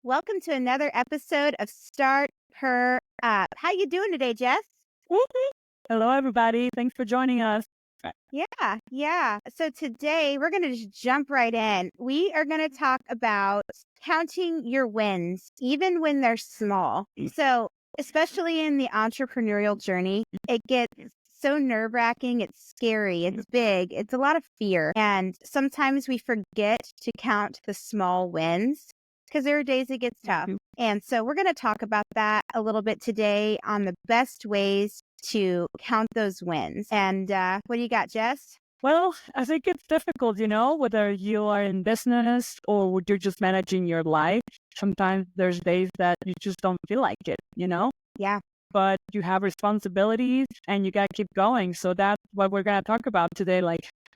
Welcome to another episode of Start Her Up. How you doing today, Jess? Woo-hoo. Hello, everybody. Thanks for joining us. Right. Yeah. So today we're going to just jump right in. We are going to talk about counting your wins, even when they're small. So, especially in the entrepreneurial journey, it gets so nerve-wracking. It's scary. It's big. It's a lot of fear. And sometimes we forget to count the small wins because there are days it gets tough. And so we're going to talk about that a little bit today on the best ways to count those wins. And what do you got, Jess? Well, I think it's difficult, whether you are in business or you're just managing your life. Sometimes there's days that you just don't feel like it. Yeah. But you have responsibilities and you got to keep going. So that's what we're going to talk about today.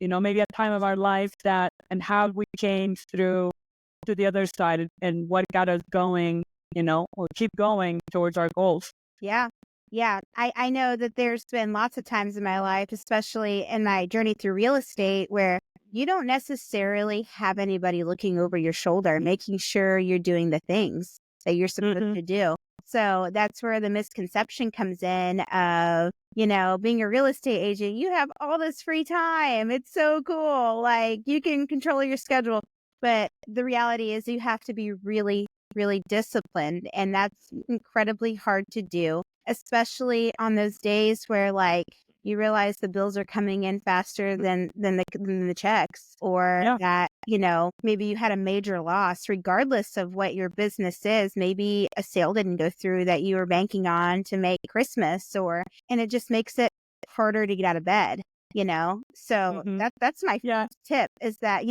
Maybe a time of our life and how we came through to the other side and what got us going, or keep going towards our goals. Yeah. I know that there's been lots of times in my life, especially in my journey through real estate, where you don't necessarily have anybody looking over your shoulder, making sure you're doing the things that you're supposed to do. So that's where the misconception comes in of, being a real estate agent, you have all this free time. It's so cool. Like you can control your schedule. But the reality is you have to be really, really disciplined. And that's incredibly hard to do, especially on those days where you realize the bills are coming in faster than the checks, or that, maybe you had a major loss, regardless of what your business is. Maybe a sale didn't go through that you were banking on to make Christmas, and it just makes it harder to get out of bed, So that's my first tip is that,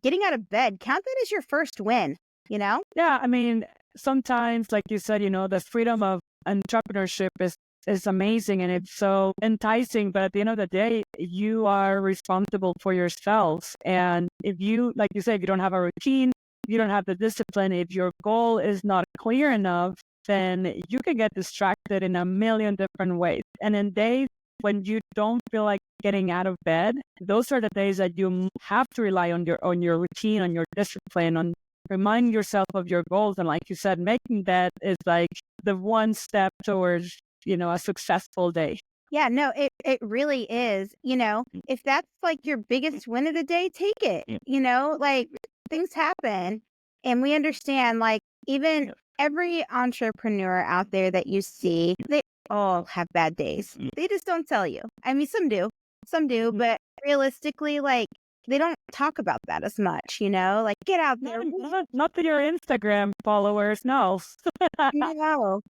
getting out of bed, count that as your first win, Yeah, I mean, sometimes, like you said, the freedom of entrepreneurship is amazing and it's so enticing. But at the end of the day, you are responsible for yourself. And if you, like you said, if you don't have a routine, if you don't have the discipline, if your goal is not clear enough, then you can get distracted in a million different ways. And in days when you don't feel like getting out of bed, those are the days that you have to rely on your routine, on your discipline, on reminding yourself of your goals. And like you said, making that is like the one step towards, a successful day. Yeah, no, it really is. If that's like your biggest win of the day, take it. Things happen and we understand, even every entrepreneur out there that you see, they all have bad days. They just don't tell you. I mean, some do, but realistically, they don't talk about that as much, get out there. Not to your Instagram followers, no. No.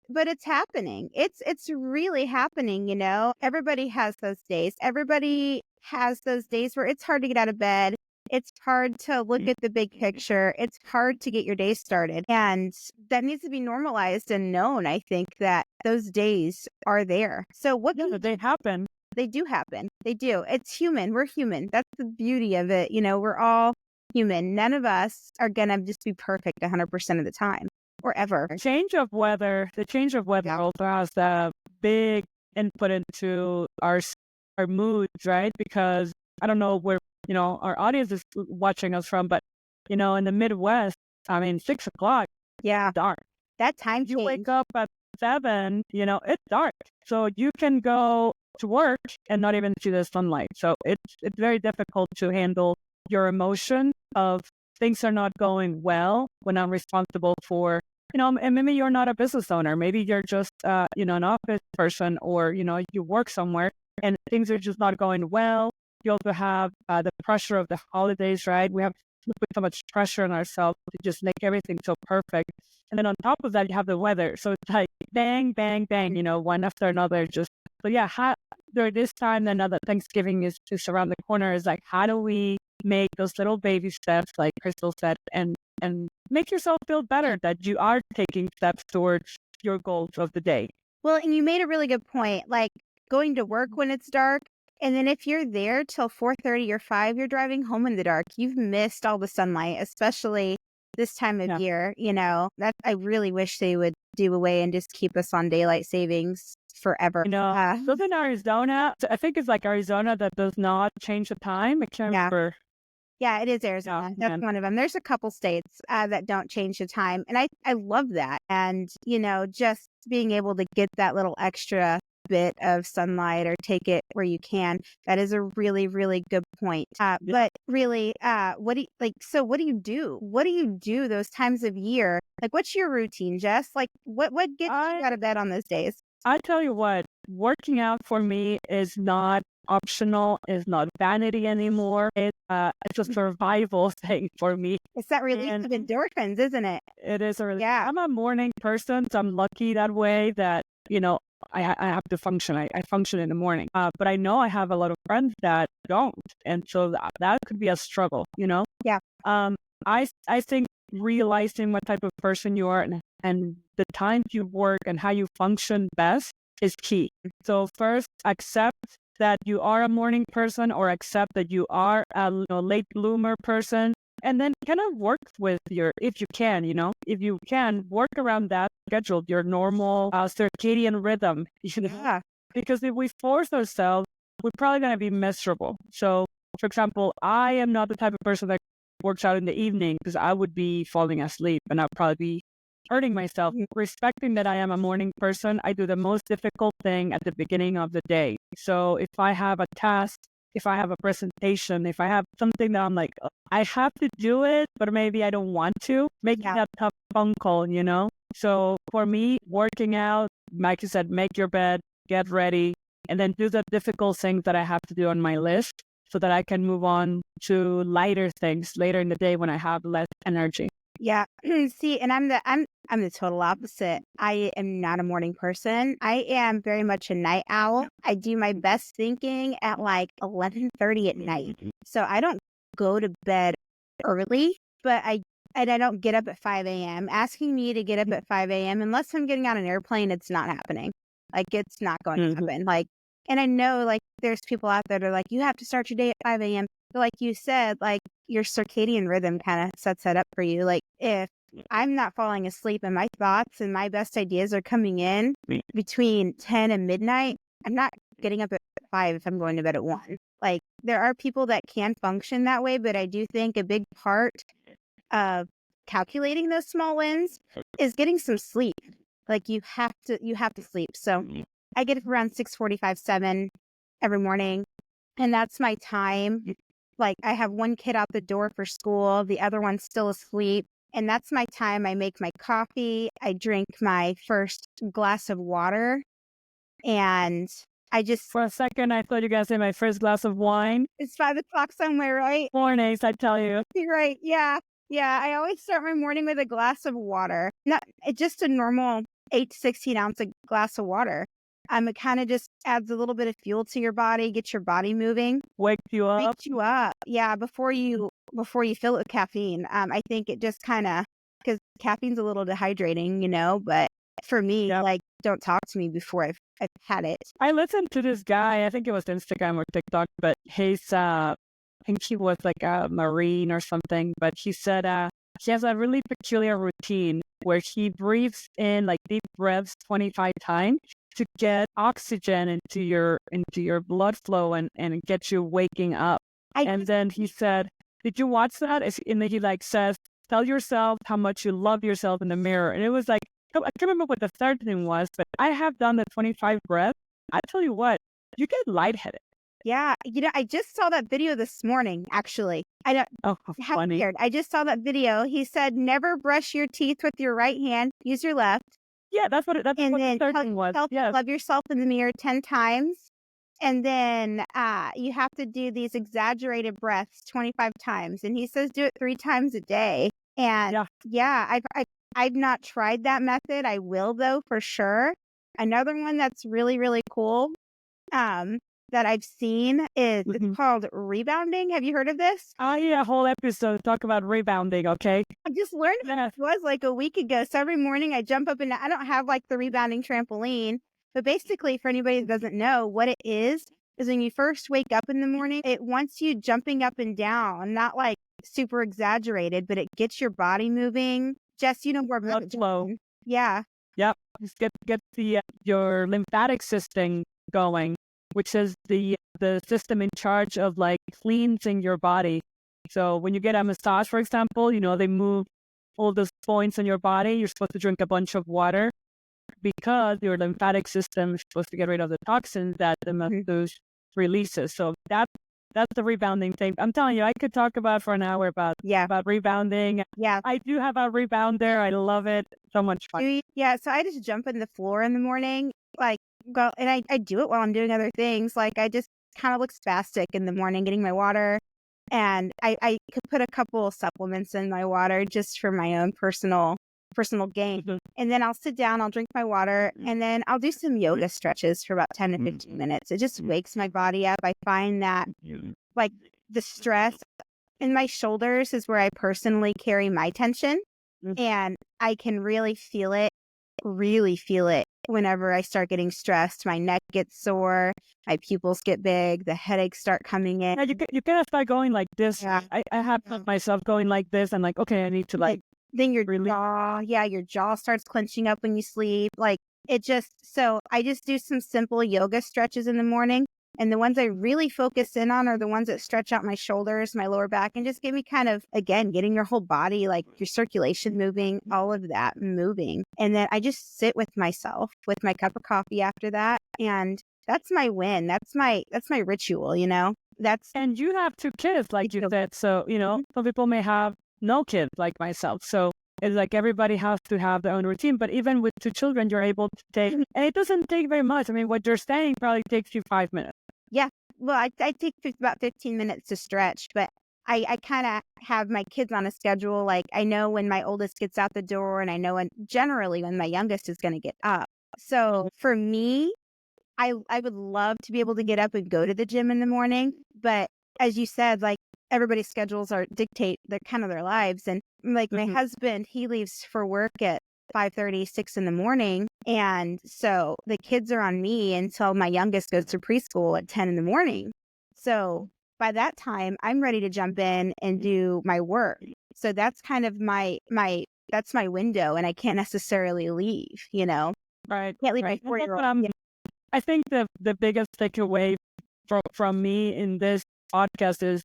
But it's happening. It's really happening, Everybody has those days. Everybody has those days where it's hard to get out of bed. It's hard to look at the big picture. It's hard to get your day started. And that needs to be normalized and known, I think, that those days are there. So they happen. They do happen. They do. It's human. We're human. That's the beauty of it. We're all human. None of us are going to just be perfect 100% of the time or ever. The change of weather also has a big input into our moods, because I don't know where, our audience is watching us from, but, in the Midwest, 6 o'clock, dark. That time change. You wake up at 7, it's dark. So you can go to work and not even see the sunlight. So it's very difficult to handle your emotion of things are not going well when I'm responsible for, and maybe you're not a business owner. Maybe you're just, an office person, or, you work somewhere and things are just not going well. You also have the pressure of the holidays, right? We put so much pressure on ourselves to just make everything so perfect. And then on top of that, you have the weather. So it's like bang, bang, bang, one after another. During this time, then now that Thanksgiving is just around the corner, is like, how do we make those little baby steps, like Crystal said, and make yourself feel better that you are taking steps towards your goals of the day. Well, and you made a really good point, like going to work when it's dark. And then if you're there till 4:30 or 5, you're driving home in the dark. You've missed all the sunlight, especially this time of year. That I really wish they would do away and just keep us on daylight savings forever. So in Arizona, I think it's like Arizona that does not change the time. I can't remember. Yeah, it is Yeah, Arizona. That's man. one of them. There's a couple states, that don't change the time, and I love that, and, just being able to get that little extra bit of sunlight or take it where you can, that is a really, really good point. Yeah. But really, what do you so what do you do? What do you do those times of year? Like, what's your routine, Jess? Like, what gets you I out of bed on those days? I tell you what, working out for me is not optional, is not vanity anymore. It's a survival thing for me. It's that release And of endorphins, isn't it? it is a really, Yeah. I'm a morning person, so I'm lucky that way that, I have to function. I function in the morning. But I know I have a lot of friends that don't. And so that could be a struggle, Yeah. Um, I think realizing what type of person you are and the times you work and how you function best is key. So first, accept that you are a morning person or accept that you are a late bloomer person. And then kind of work with if you can, work around that schedule, your normal circadian rhythm, Yeah. because if we force ourselves, we're probably going to be miserable. So, for example, I am not the type of person that works out in the evening because I would be falling asleep and I'd probably be hurting myself. Respecting that I am a morning person, I do the most difficult thing at the beginning of the day. So if I have a task, if I have a presentation, if I have something that I'm like, I have to do it, but maybe I don't want to, making Yeah. that tough phone call. So for me, working out, like you said, make your bed, get ready, and then do the difficult things that I have to do on my list so that I can move on to lighter things later in the day when I have less energy. Yeah. See, and I'm the total opposite. I am not a morning person. I am very much a night owl. I do my best thinking at like 11:30 at night. So I don't go to bed early, but I don't get up at 5 a.m. Asking me to get up at 5 a.m. unless I'm getting on an airplane, it's not happening. Like, it's not going to Mhm. happen. Like, and I know like there's people out there that are like, you have to start your day at 5 a.m. But like you said, like your circadian rhythm kind of sets that up for you. Like, if I'm not falling asleep and my thoughts and my best ideas are coming in between 10 and midnight, I'm not getting up at 5 if I'm going to bed at 1. Like, there are people that can function that way, but I do think a big part of calculating those small wins is getting some sleep. Like, you have to sleep. So I get up around 6:45, 7 every morning, and that's my time. Like, I have one kid out the door for school, the other one's still asleep, and that's my time. I make my coffee, I drink my first glass of water, and I just For a second, I thought you guys say my first glass of wine. it's 5 o'clock somewhere, right? Mornings, I tell you. You're right. Yeah. Yeah. I always start my morning with a glass of water. Not just a normal 8 to 16 ounce glass of water. It kind of just adds a little bit of fuel to your body, get your body moving, Wake you up. wakes you up. Yeah, before you fill it with caffeine. I think it just kind of because caffeine's a little dehydrating, but for me, Yep. like, don't talk to me before I've had it. I listened to this guy, I think it was Instagram or TikTok, but I think he was like a Marine or something, but he said he has a really peculiar routine where he breathes in like deep breaths 25 times to get oxygen into your blood flow and get you waking up. I And then he said, did you watch that? And then he like says, tell yourself how much you love yourself in the mirror. And it was like, I can't remember what the third thing was, but I have done the 25 breaths. I tell you what, you get lightheaded. Yeah, I just saw that video this morning, actually. I don't Oh, how funny. weird. I just saw that video. He said, never brush your teeth with your right hand, use your left, Yeah, that's and what the then third tell thing was. yourself you Yes. love yourself in the mirror 10 times. And then you have to do these exaggerated breaths 25 times. And he says do it 3 times a day. And Yeah. yeah, I've not tried that method. I will though, for sure. Another one that's really, really cool. That I've seen is it's Mhm. called rebounding. Have you heard of this? I need a whole episode to talk about rebounding, okay? I just learned Yes. it was like a week ago. So every morning I jump up and I don't have like the rebounding trampoline, but basically for anybody that doesn't know what it is when you first wake up in the morning, it wants you jumping up and down, not like super exaggerated, but it gets your body moving. Jess, you know more about Blood it. flow. Yeah. Yep. Just get the your lymphatic system going, which is the system in charge of like cleansing your body. So when you get a massage, for example, they move all those points in your body. You're supposed to drink a bunch of water because your lymphatic system is supposed to get rid of the toxins that the Mhm. massage releases. So that's the rebounding thing. I'm telling you, I could talk about for an hour Yeah. about rebounding. Yeah. I do have a rebounder. I love it. So much fun. Yeah, so I just jump in the floor in the morning, like, go and I do it while I'm doing other things, like, I just kind of look spastic in the morning getting my water, and I could put a couple of supplements in my water just for my own personal gain, Mhm. and then I'll sit down, I'll drink my water, and then I'll do some yoga stretches for about 10 to 15 minutes. It just wakes my body up. I find that, like, the stress in my shoulders is where I personally carry my tension, Mhm. and I can really feel it whenever I start getting stressed. My neck gets sore, my pupils get big, the headaches start coming in. Yeah, you kind of start going like this. Yeah. I have myself going like this. I'm like, okay, I need to like Then really. your jaw starts clenching up when you sleep. Like so I just do some simple yoga stretches in the morning. And the ones I really focus in on are the ones that stretch out my shoulders, my lower back, and just get me kind of, again, getting your whole body, like your circulation moving, all of that moving. And then I just sit with myself with my cup of coffee after that. And that's my win. That's my ritual, That's And you have two kids, like you said. So, Mhm. some people may have no kids like myself. So it's like everybody has to have their own routine. But even with two children, you're able to take, and it doesn't take very much. I mean, what you're saying probably takes you 5 minutes. Yeah. Well, I take about 15 minutes to stretch, but I kind of have my kids on a schedule. Like I know when my oldest gets out the door and I know generally when my youngest is going to get up. So for me, I would love to be able to get up and go to the gym in the morning, but as you said, like, everybody's schedules are dictate their kind of their lives, and, like, my Mhm. husband, he leaves for work at 5:30, 6 in the morning, and so the kids are on me until my youngest goes to preschool at 10 in the morning. So, by that time, I'm ready to jump in and do my work. So that's kind of my that's my window, and I can't necessarily leave. Right, Can't leave my right. And that's what 4-year-old. Yeah. I think the biggest takeaway from me in this podcast is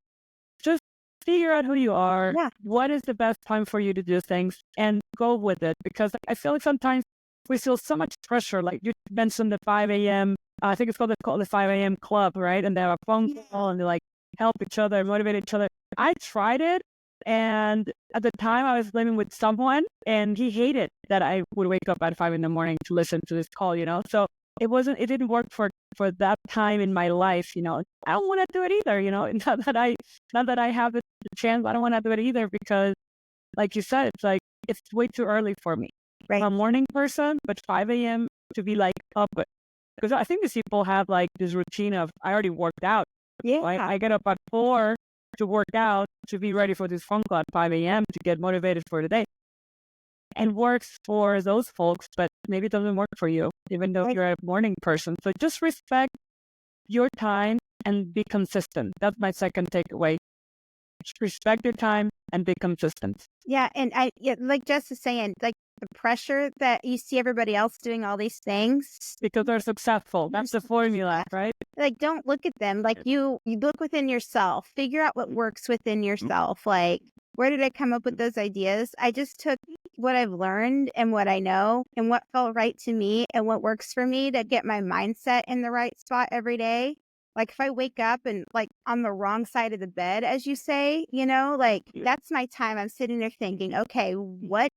just figure out who you are, Yeah. what is the best time for you to do things, and go with it. Because I feel like sometimes we feel so much pressure. Like you mentioned the 5 a.m. I think it's called the 5 a.m. club, right? And they have a phone call and they like help each other, motivate each other. I tried it. And at the time I was living with someone and he hated that I would wake up at 5 in the morning to listen to this call. So it didn't work for that time in my life. I don't want to do it either. Not that I have the chance, I don't want to do it either because, like you said, it's like it's way too early for me. I'm Right. a morning person, but 5 a.m. to be like up, because I think these people have like this routine of I already worked out. Right? Yeah. I get up at 4 to work out to be ready for this phone call at 5 a.m. to get motivated for the day. And works for those folks, but maybe it doesn't work for you, even though Right. you're a morning person. So just respect your time and be consistent. That's my second takeaway. Just respect your time and be consistent. Yeah, and like Jess is saying, like, the pressure that you see everybody else doing all these things, Because they're successful. you're That's the so formula, right? like, don't look at them, like, you look within yourself, figure out what works within yourself, like, where did I come up with those ideas? I just took what I've learned and what I know and what felt right to me and what works for me to get my mindset in the right spot every day. Like, if I wake up and, like, on the wrong side of the bed, as you say, like, that's my time. I'm sitting there thinking, "Okay, what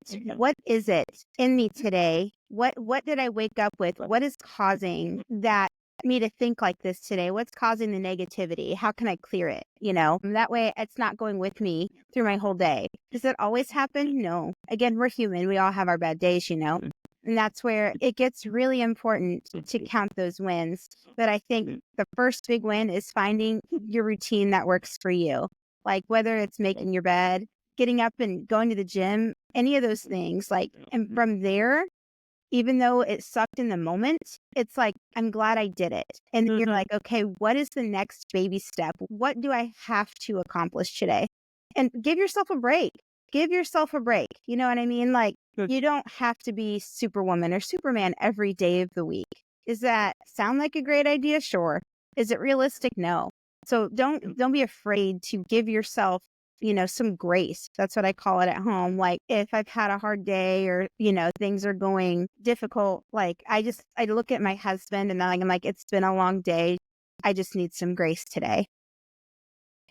is it in me today? What did I wake up with? What is causing that me to think like this today? What's causing the negativity? How can I clear it?" And that way it's not going with me through my whole day. Does it always happen? No. Again, we're human. We all have our bad days. And that's where it gets really important to count those wins. But I think the first big win is finding your routine that works for you. Like whether it's making your bed, getting up and going to the gym, any of those things. Like, and from there, even though it sucked in the moment, it's like, I'm glad I did it. And then you're Mhm. like, okay, what is the next baby step? What do I have to accomplish today? And give yourself a break. Give yourself a break. You know what I mean? Like, Good. you don't have to be Superwoman or Superman every day of the week. Does that sound like a great idea? Sure. Is it realistic? No. So don't be afraid to give yourself some grace. That's what I call it at home. Like if I've had a hard day or, things are going difficult, like I look at my husband and I'm like, it's been a long day. I just need some grace today.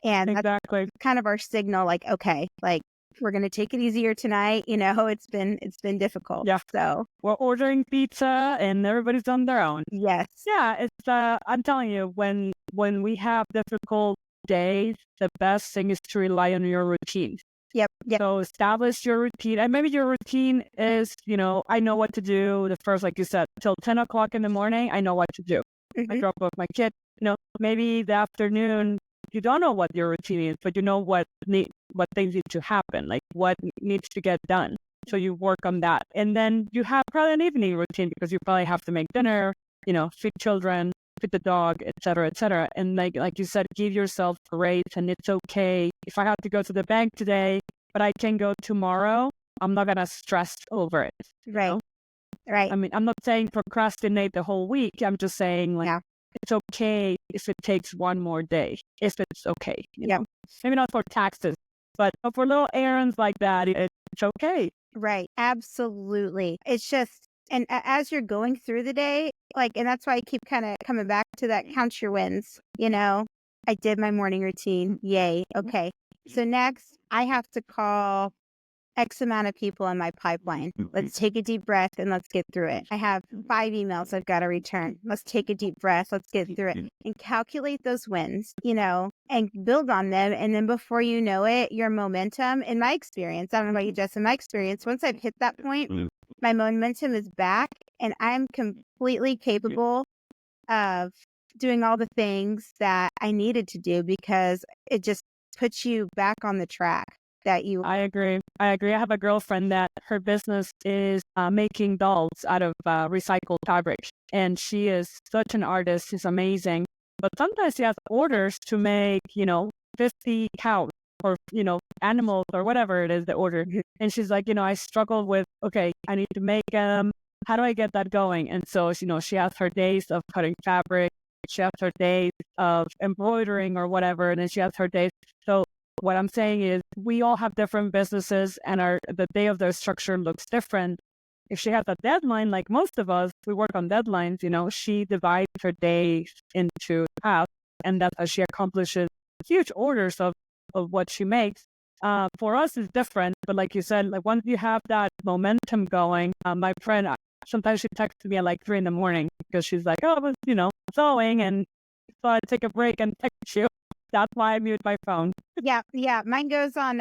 And that's Exactly. kind of our signal, like, okay, like we're going to take it easier tonight. It's been difficult. Yeah. So We're ordering pizza and everybody's on their own. yes. Yeah, it's I'm telling you, when we have difficult days, the best thing is to rely on your routine. Yep. Yep. So establish your routine, and maybe your routine is, I know what to do the first, like you said, till 10 o'clock in the morning. I know what to do. I Mhm. drop off my kid. Maybe the afternoon you don't know what your routine is, but you know what things need to happen, like what needs to get done. So you work on that, and then you have probably an evening routine because you probably have to make dinner, feed children, feed the dog, etc., etc. And like you said, give yourself grace, and it's okay if I have to go to the bank today, but I can go tomorrow. I'm not gonna stress over it. Right. Right. I mean, I'm not saying procrastinate the whole week. I'm just saying like Yeah. it's okay if it takes one more day. If it's okay, Yep. maybe not for taxes, but for little errands like that, it's okay. Right. Absolutely. It's just, and as you're going through the day, like, and that's why I keep kind of coming back to that count your wins. I did my morning routine. Yay. Okay. So next, I have to call X amount of people in my pipeline. Let's take a deep breath and let's get through it. I have 5 emails I've got to return. Let's take a deep breath. Let's get through it and calculate those wins, and build on them. And then before you know it, your momentum, in my experience, I don't know about you, Jess, in my experience, once I've hit that point, my momentum is back and I'm completely capable of doing all the things that I needed to do because it just puts you back on the track that you. I agree. I have a girlfriend that her business is making dolls out of recycled fabric. And she is such an artist. She's amazing. But sometimes she has orders to make, 50 cows or, animals or whatever it is, the order. And she's like, I struggle with, okay, I need to make them. How do I get that going? And so, she has her days of cutting fabric. She has her days of embroidering or whatever. And then she has her days. So what I'm saying is we all have different businesses and the day of their structure looks different. If she has a deadline, like most of us, we work on deadlines, she divides her days into half, and that's how she accomplishes huge orders of what she makes. For us, it's different, but like you said, like once you have that momentum going, my friend, sometimes she texts me at like 3 a.m. because she's like, oh, I was, sewing, and so I take a break and text you. That's why I mute my phone. Yeah. Mine goes on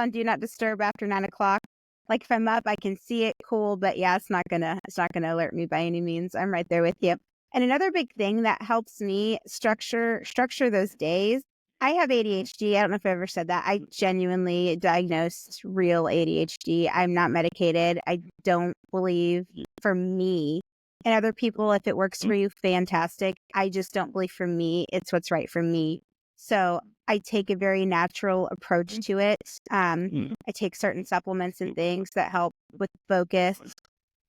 do not disturb after 9 o'clock. Like if I'm up, I can see it, cool, but yeah, it's not gonna alert me by any means. I'm right there with you. And another big thing that helps me structure those days. I have ADHD. I don't know if I ever said that. I genuinely diagnosed real ADHD. I'm not medicated. I don't believe for me. And other people, if it works for you, fantastic. I just don't believe for me, it's what's right for me. So I take a very natural approach to it. I take certain supplements and things that help with focus.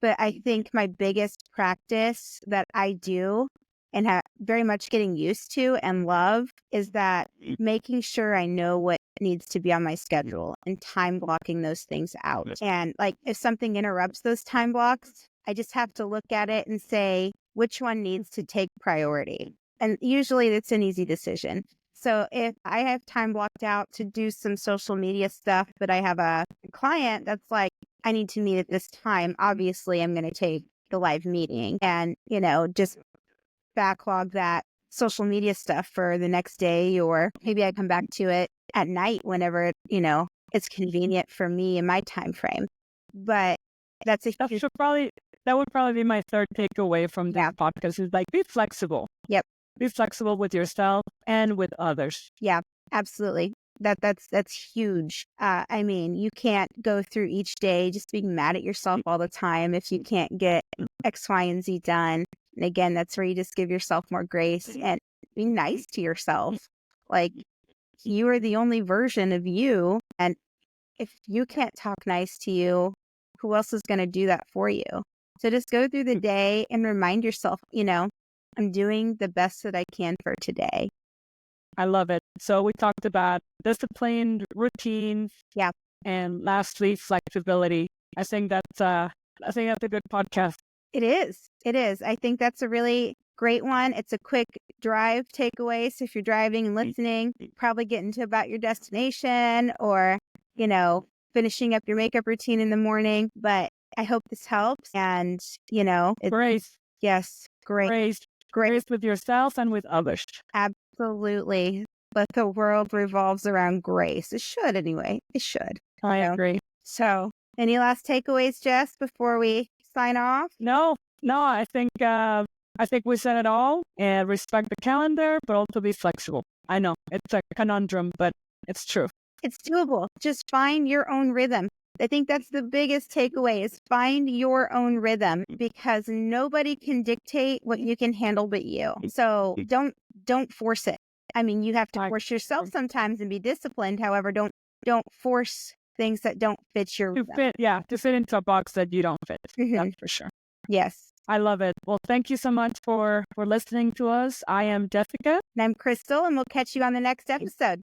But I think my biggest practice that I do and very much getting used to and love is that making sure I know what needs to be on my schedule and time blocking those things out. And like if something interrupts those time blocks, I just have to look at it and say which one needs to take priority. And usually it's an easy decision. So if I have time blocked out to do some social media stuff, but I have a client that's like, I need to meet at this time, obviously I'm going to take the live meeting and, just backlog that social media stuff for the next day, or maybe I come back to it at night whenever, it's convenient for me in my time frame. But that's a huge. That would probably be my third takeaway from this podcast is like, be flexible. Yep. Be flexible with yourself and with others. Yeah, absolutely. That's huge. I mean, you can't go through each day just being mad at yourself all the time if you can't get X, Y, and Z done. And again, that's where you just give yourself more grace and be nice to yourself. Like you are the only version of you. And if you can't talk nice to you, who else is going to do that for you? So just go through the day and remind yourself, I'm doing the best that I can for today. I love it. So we talked about disciplined routines, Yeah. and lastly, flexibility. I think that's a good podcast. It is. It is. I think that's a really great one. It's a quick drive takeaway. So if you're driving and listening, probably getting to about your destination or, finishing up your makeup routine in the morning. But I hope this helps. And, it's, Grace, yes, great, grace, great. grace with yourself and with others. Absolutely. But the world revolves around grace. It should anyway. It should. I So, agree. so any last takeaways, Jess, before we sign off? No, I think we said it all, and respect the calendar, but also be flexible. I know it's a conundrum, but it's true. It's doable. Just find your own rhythm. I think that's the biggest takeaway is find your own rhythm because nobody can dictate what you can handle but you. So don't force it. I mean, you have to force yourself sometimes and be disciplined. However, don't force things that don't fit your To rhythm. fit into a box that you don't fit. That's for sure. Yes. I love it. Well, thank you so much for listening to us. I am Jessica. And I'm Crystal, and we'll catch you on the next episode.